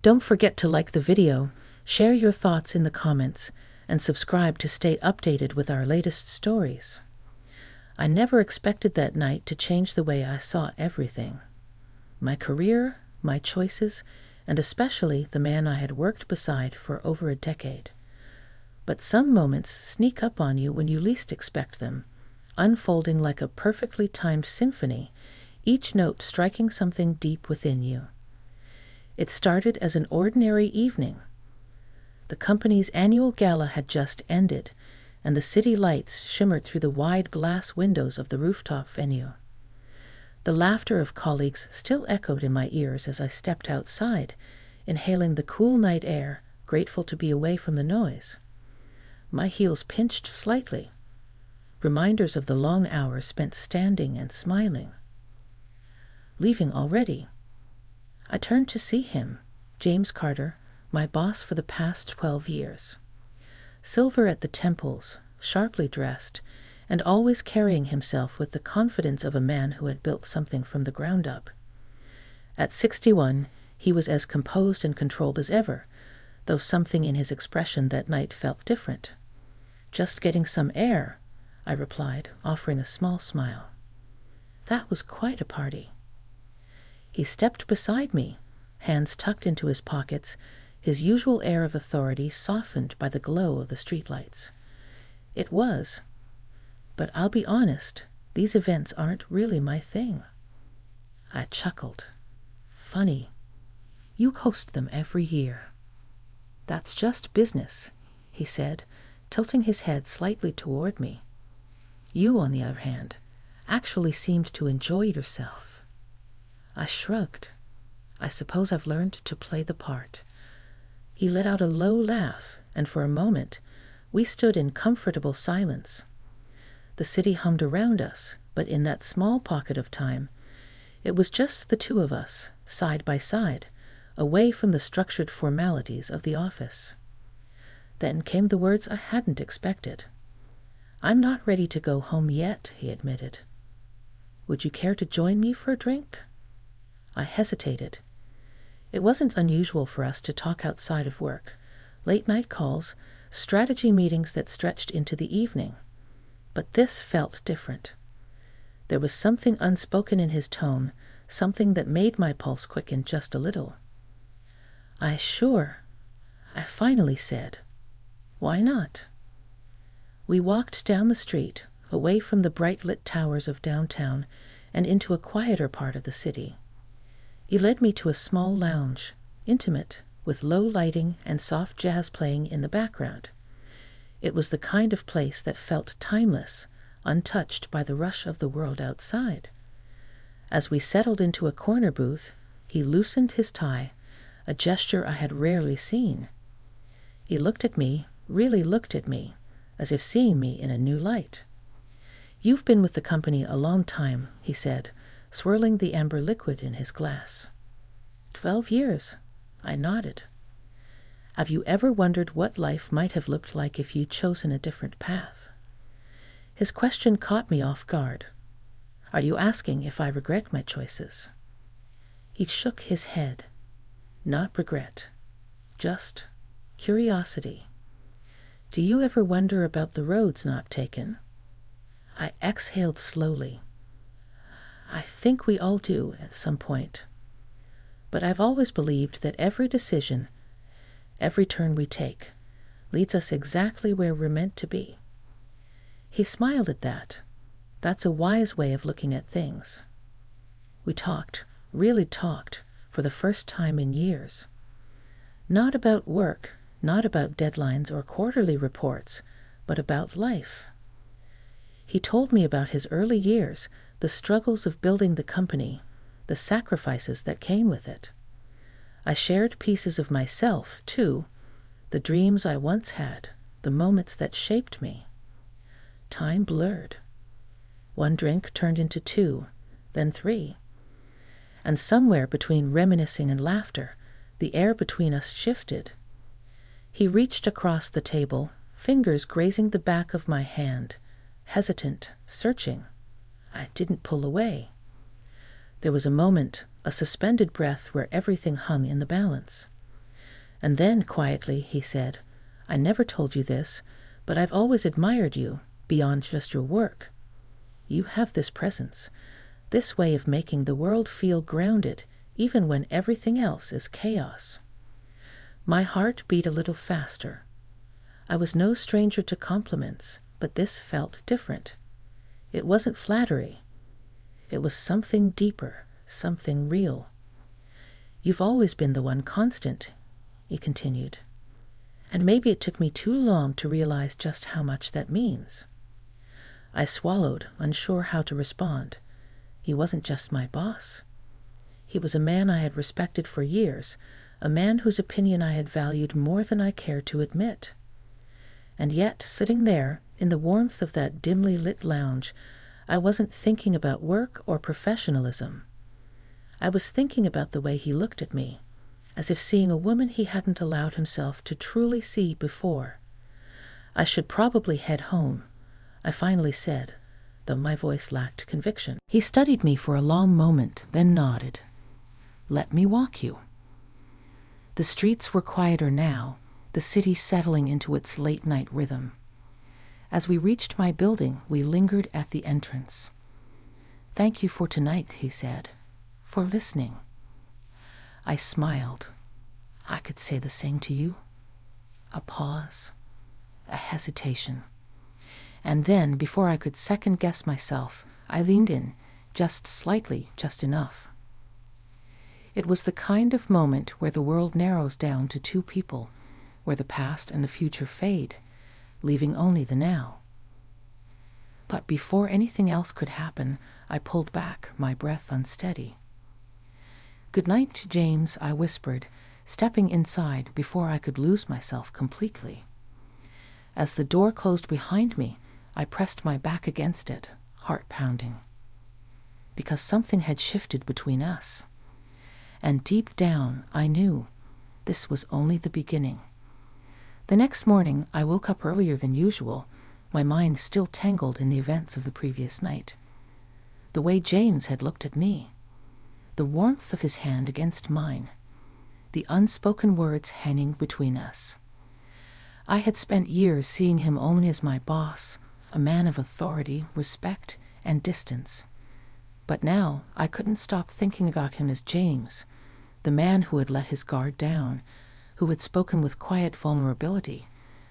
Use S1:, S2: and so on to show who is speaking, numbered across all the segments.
S1: Don't forget to like the video, share your thoughts in the comments, and subscribe to stay updated with our latest stories. I never expected that night to change the way I saw everything. My career, my choices, and especially the man I had worked beside for over a decade. But some moments sneak up on you when you least expect them, unfolding like a perfectly timed symphony, each note striking something deep within you. It started as an ordinary evening. The company's annual gala had just ended, and the city lights shimmered through the wide glass windows of the rooftop venue. The laughter of colleagues still echoed in my ears as I stepped outside, inhaling the cool night air, grateful to be away from the noise. My heels pinched slightly, reminders of the long hours spent standing and smiling. Leaving already. I turned to see him, James Carter, my boss for the past 12 years. Silver at the temples, sharply dressed, and always carrying himself with the confidence of a man who had built something from the ground up. At 61, he was as composed and controlled as ever, though something in his expression that night felt different. "Just getting some air," I replied, offering a small smile. That was quite a party. He stepped beside me, hands tucked into his pockets, his usual air of authority softened by the glow of the streetlights. It was. But I'll be honest, these events aren't really my thing. I chuckled. Funny. You host them every year. That's just business, he said, tilting his head slightly toward me. You, on the other hand, actually seemed to enjoy yourself. I shrugged. I suppose I've learned to play the part. He let out a low laugh, and for a moment, we stood in comfortable silence. The city hummed around us, but in that small pocket of time, it was just the two of us, side by side, away from the structured formalities of the office. Then came the words I hadn't expected. "I'm not ready to go home yet," he admitted. "Would you care to join me for a drink?" I hesitated. It wasn't unusual for us to talk outside of work, late-night calls, strategy meetings that stretched into the evening. But this felt different. There was something unspoken in his tone, something that made my pulse quicken just a little. I finally said. Why not? We walked down the street, away from the bright-lit towers of downtown, and into a quieter part of the city. He led me to a small lounge, intimate, with low lighting and soft jazz playing in the background. It was the kind of place that felt timeless, untouched by the rush of the world outside. As we settled into a corner booth, he loosened his tie, a gesture I had rarely seen. He looked at me, really looked at me, as if seeing me in a new light. "You've been with the company a long time," he said, swirling the amber liquid in his glass. 12 years, I nodded. "Have you ever wondered what life might have looked like if you'd chosen a different path?" His question caught me off guard. "Are you asking if I regret my choices?" He shook his head. "Not regret, just curiosity. Do you ever wonder about the roads not taken?" I exhaled slowly. I think we all do at some point. But I've always believed that every decision, every turn we take, leads us exactly where we're meant to be. He smiled at that. That's a wise way of looking at things. We talked, really talked, for the first time in years. Not about work, not about deadlines or quarterly reports, but about life. He told me about his early years, the struggles of building the company, the sacrifices that came with it. I shared pieces of myself, too, the dreams I once had, the moments that shaped me. Time blurred. One drink turned into 2, then 3. And somewhere between reminiscing and laughter, the air between us shifted. He reached across the table, fingers grazing the back of my hand, hesitant, searching. I didn't pull away. There was a moment, a suspended breath where everything hung in the balance. And then, quietly, he said, "I never told you this, but I've always admired you, beyond just your work. You have this presence, this way of making the world feel grounded, even when everything else is chaos." My heart beat a little faster. I was no stranger to compliments, but this felt different. It wasn't flattery. It was something deeper, something real. "You've always been the one constant," he continued. And maybe it took me too long to realize just how much that means. I swallowed, unsure how to respond. He wasn't just my boss. He was a man I had respected for years, a man whose opinion I had valued more than I cared to admit. And yet, sitting there, in the warmth of that dimly lit lounge, I wasn't thinking about work or professionalism. I was thinking about the way he looked at me, as if seeing a woman he hadn't allowed himself to truly see before. "I should probably head home," I finally said, though my voice lacked conviction. He studied me for a long moment, then nodded. "Let me walk you." The streets were quieter now, the city settling into its late-night rhythm. As we reached my building, we lingered at the entrance. "Thank you for tonight," he said, "for listening." I smiled. I could say the same to you. A pause, a hesitation. And then, before I could second-guess myself, I leaned in, just slightly, just enough. It was the kind of moment where the world narrows down to two people, where the past and the future fade, leaving only the now. But before anything else could happen, I pulled back, my breath unsteady. "Good night, James," I whispered, stepping inside before I could lose myself completely. As the door closed behind me, I pressed my back against it, heart pounding. Because something had shifted between us. And deep down, I knew this was only the beginning. The next morning, I woke up earlier than usual, my mind still tangled in the events of the previous night. The way James had looked at me, the warmth of his hand against mine, the unspoken words hanging between us. I had spent years seeing him only as my boss, a man of authority, respect, and distance. But now I couldn't stop thinking about him as James, the man who had let his guard down, who had spoken with quiet vulnerability,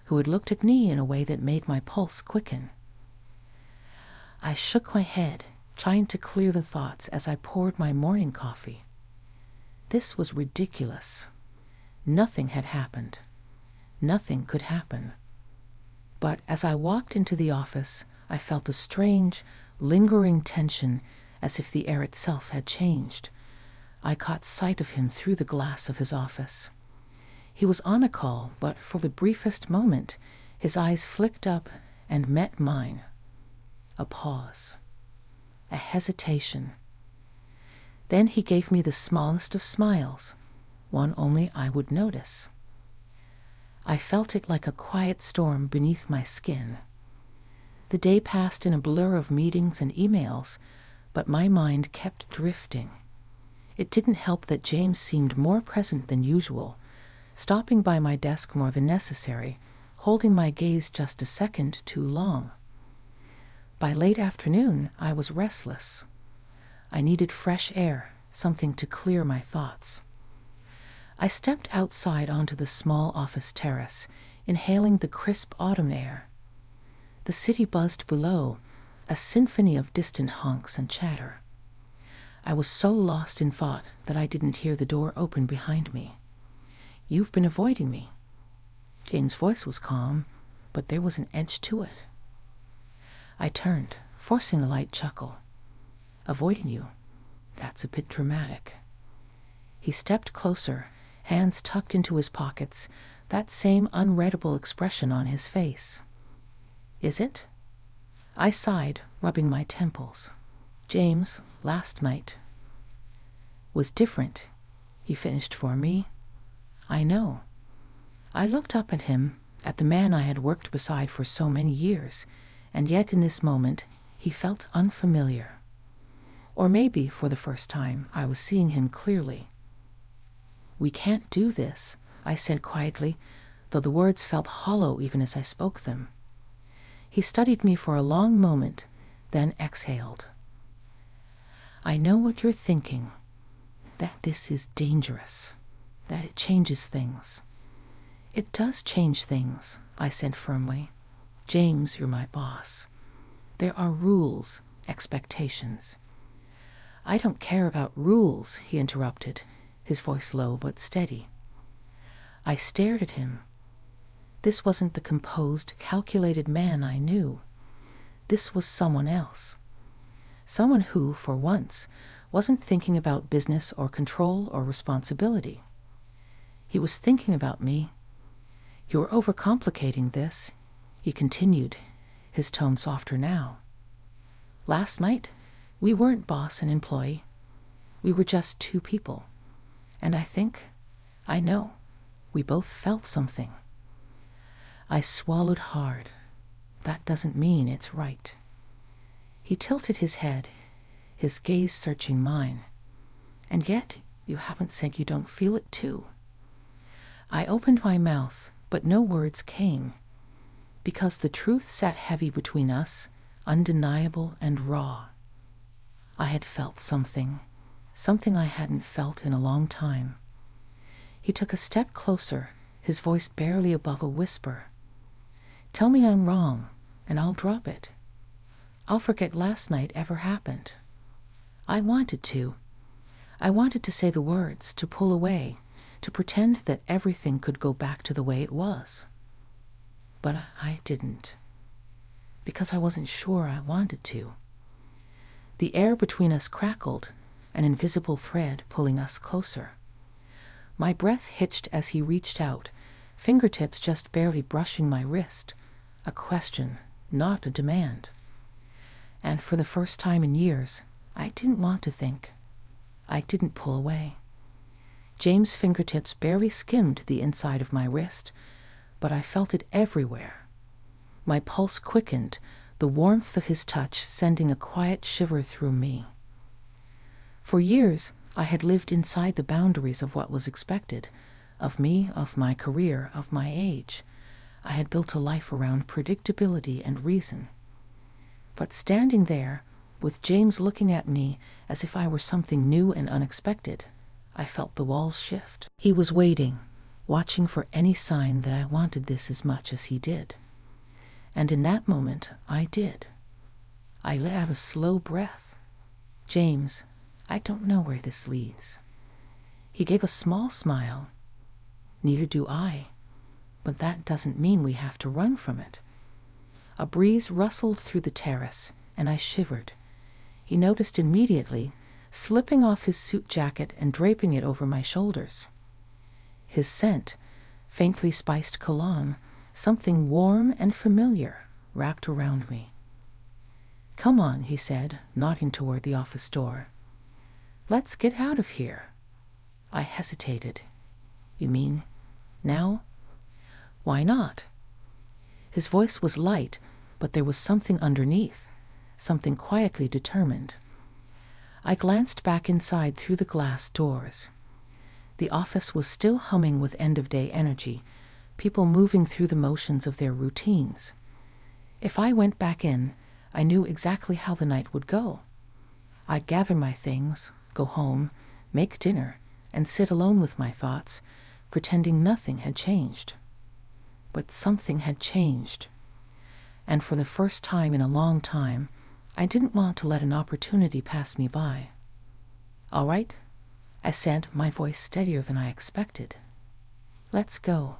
S1: who had looked at me in a way that made my pulse quicken. I shook my head, trying to clear the thoughts as I poured my morning coffee. This was ridiculous. Nothing had happened. Nothing could happen. But as I walked into the office, I felt a strange, lingering tension, as if the air itself had changed. I caught sight of him through the glass of his office. He was on a call, but for the briefest moment, his eyes flicked up and met mine. A pause. A hesitation. Then he gave me the smallest of smiles, one only I would notice. I felt it like a quiet storm beneath my skin. The day passed in a blur of meetings and emails, but my mind kept drifting. It didn't help that James seemed more present than usual, stopping by my desk more than necessary, holding my gaze just a second too long. By late afternoon, I was restless. I needed fresh air, something to clear my thoughts. I stepped outside onto the small office terrace, inhaling the crisp autumn air. The city buzzed below, a symphony of distant honks and chatter. I was so lost in thought that I didn't hear the door open behind me. "You've been avoiding me." Jane's voice was calm, but there was an edge to it. I turned, forcing a light chuckle. "Avoiding you? That's a bit dramatic." He stepped closer, hands tucked into his pockets, that same unreadable expression on his face. "Is it?" I sighed, rubbing my temples. "James, last night was different," he finished for me. "I know." I looked up at him, at the man I had worked beside for so many years, and yet in this moment he felt unfamiliar. Or maybe, for the first time, I was seeing him clearly. "We can't do this," I said quietly, though the words felt hollow even as I spoke them. He studied me for a long moment, then exhaled. I know what you're thinking, that this is dangerous, that it changes things. It does change things, I said firmly. James, you're my boss. There are rules, expectations. I don't care about rules, he interrupted, his voice low but steady. I stared at him. This wasn't the composed, calculated man I knew. This was someone else. Someone who, for once, wasn't thinking about business or control or responsibility. He was thinking about me. You're overcomplicating this, he continued, his tone softer now. Last night, we weren't boss and employee. We were just two people. And I know, we both felt something. I swallowed hard. That doesn't mean it's right. He tilted his head, his gaze searching mine. And yet, you haven't said you don't feel it too. I opened my mouth, but no words came, because the truth sat heavy between us, undeniable and raw. I had felt something I hadn't felt in a long time. He took a step closer, his voice barely above a whisper. Tell me I'm wrong, and I'll drop it. I'll forget last night ever happened. I wanted to. I wanted to say the words, to pull away, to pretend that everything could go back to the way it was. But I didn't, because I wasn't sure I wanted to. The air between us crackled, an invisible thread pulling us closer. My breath hitched as he reached out, fingertips just barely brushing my wrist, a question, not a demand. And for the first time in years, I didn't want to think. I didn't pull away. James' fingertips barely skimmed the inside of my wrist, but I felt it everywhere. My pulse quickened, the warmth of his touch sending a quiet shiver through me. For years, I had lived inside the boundaries of what was expected, of me, of my career, of my age. I had built a life around predictability and reason. But standing there, with James looking at me as if I were something new and unexpected, I felt the walls shift. He was waiting, watching for any sign that I wanted this as much as he did. And in that moment, I did. I let out a slow breath. James, I don't know where this leads. He gave a small smile. Neither do I. But that doesn't mean we have to run from it. A breeze rustled through the terrace, and I shivered. He noticed immediately, slipping off his suit jacket and draping it over my shoulders. His scent, faintly spiced cologne, something warm and familiar, wrapped around me. Come on, he said, nodding toward the office door. Let's get out of here. I hesitated. You mean now? Why not? His voice was light, but there was something underneath, something quietly determined. I glanced back inside through the glass doors. The office was still humming with end-of-day energy, people moving through the motions of their routines. If I went back in, I knew exactly how the night would go. I'd gather my things, go home, make dinner, and sit alone with my thoughts, pretending nothing had changed. But something had changed. And for the first time in a long time, I didn't want to let an opportunity pass me by. All right, I said, my voice steadier than I expected. Let's go.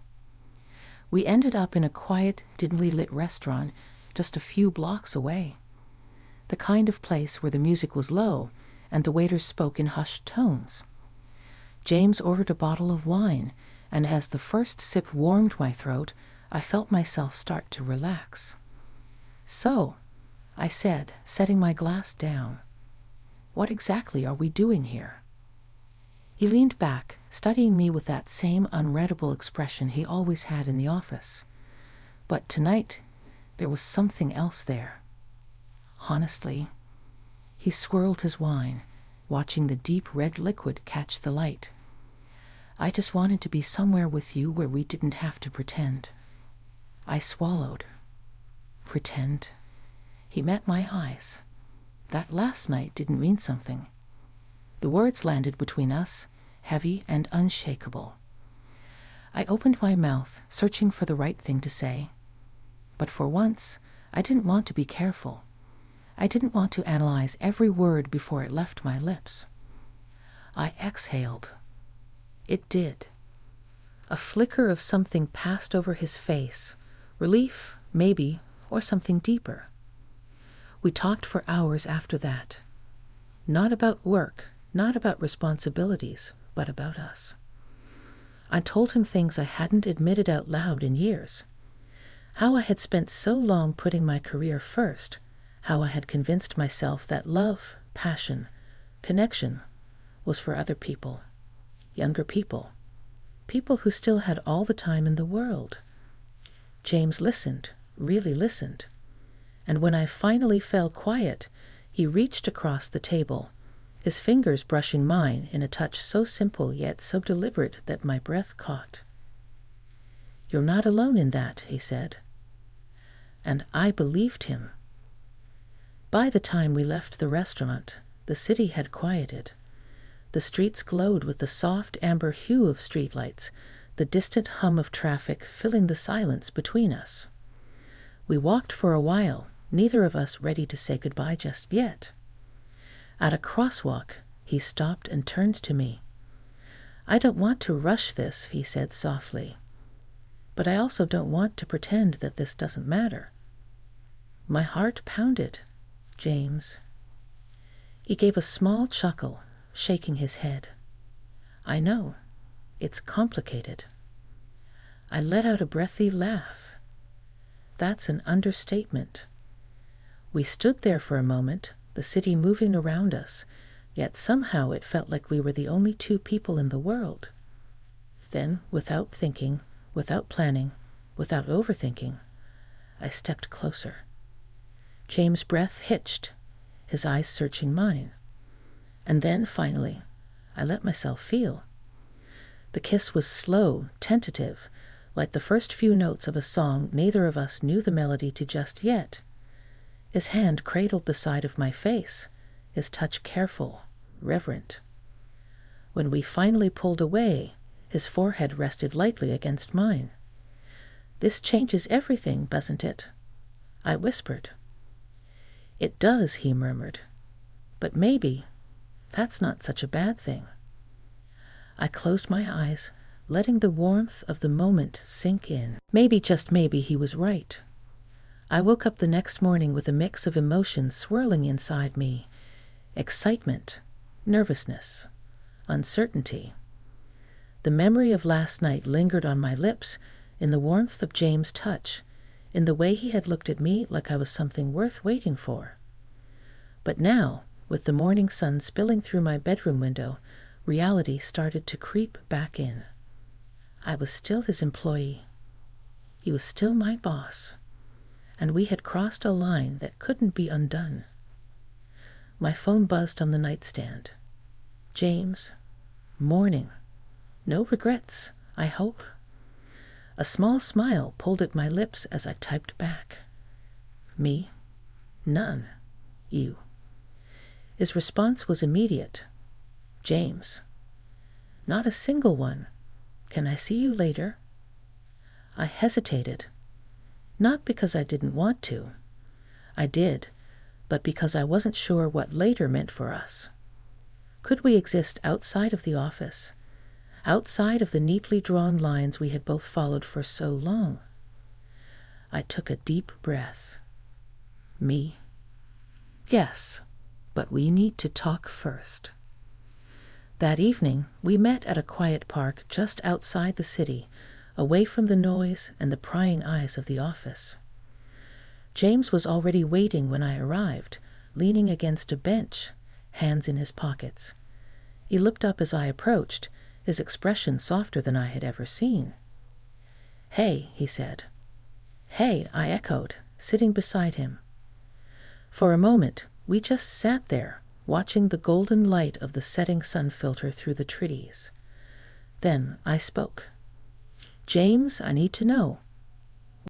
S1: We ended up in a quiet, dimly lit restaurant just a few blocks away. The kind of place where the music was low and the waiters spoke in hushed tones. James ordered a bottle of wine, and as the first sip warmed my throat, I felt myself start to relax. So, I said, setting my glass down, what exactly are we doing here? He leaned back, studying me with that same unreadable expression he always had in the office. But tonight, there was something else there. Honestly, he swirled his wine, watching the deep red liquid catch the light. I just wanted to be somewhere with you where we didn't have to pretend. I swallowed. Pretend. He met my eyes. That last night didn't mean something. The words landed between us, heavy and unshakable. I opened my mouth, searching for the right thing to say. But for once, I didn't want to be careful. I didn't want to analyze every word before it left my lips. I exhaled. It did. A flicker of something passed over his face. Relief, maybe, or something deeper. We talked for hours after that. Not about work, not about responsibilities, but about us. I told him things I hadn't admitted out loud in years. How I had spent so long putting my career first, how I had convinced myself that love, passion, connection was for other people, younger people, people who still had all the time in the world. James listened, really listened. And when I finally fell quiet, he reached across the table, his fingers brushing mine in a touch so simple yet so deliberate that my breath caught. "You're not alone in that," he said. And I believed him. By the time we left the restaurant, the city had quieted. The streets glowed with the soft amber hue of streetlights, the distant hum of traffic filling the silence between us. We walked for a while, neither of us ready to say goodbye just yet. At a crosswalk, he stopped and turned to me. "I don't want to rush this," he said softly. "But I also don't want to pretend that this doesn't matter." My heart pounded. "James." He gave a small chuckle, shaking his head. "I know. It's complicated." I let out a breathy laugh. That's an understatement. We stood there for a moment, the city moving around us, yet somehow it felt like we were the only two people in the world. Then, without thinking, without planning, without overthinking, I stepped closer. James' breath hitched, his eyes searching mine. And then, finally, I let myself feel. The kiss was slow, tentative, like the first few notes of a song neither of us knew the melody to just yet. His hand cradled the side of my face, his touch careful, reverent. When we finally pulled away, his forehead rested lightly against mine. "This changes everything, doesn't it?" I whispered. "It does," he murmured. "But maybe that's not such a bad thing." I closed my eyes, letting the warmth of the moment sink in. Maybe, just maybe, he was right. I woke up the next morning with a mix of emotions swirling inside me. Excitement, nervousness, uncertainty. The memory of last night lingered on my lips, in the warmth of James' touch, in the way he had looked at me like I was something worth waiting for. But now, with the morning sun spilling through my bedroom window, reality started to creep back in. I was still his employee. He was still my boss. And we had crossed a line that couldn't be undone. My phone buzzed on the nightstand. "James, morning. No regrets, I hope." A small smile pulled at my lips as I typed back. "Me? None. You." His response was immediate. "James. Not a single one. Can I see you later?" I hesitated. Not because I didn't want to. I did, but because I wasn't sure what later meant for us. Could we exist outside of the office, outside of the neatly drawn lines we had both followed for so long? I took a deep breath. "Me? Yes, but we need to talk first." That evening, we met at a quiet park just outside the city, away from the noise and the prying eyes of the office. James was already waiting when I arrived, leaning against a bench, hands in his pockets. He looked up as I approached, his expression softer than I had ever seen. "Hey," he said. "Hey," I echoed, sitting beside him. For a moment, we just sat there, watching the golden light of the setting sun filter through the trees. Then I spoke. "James, I need to know.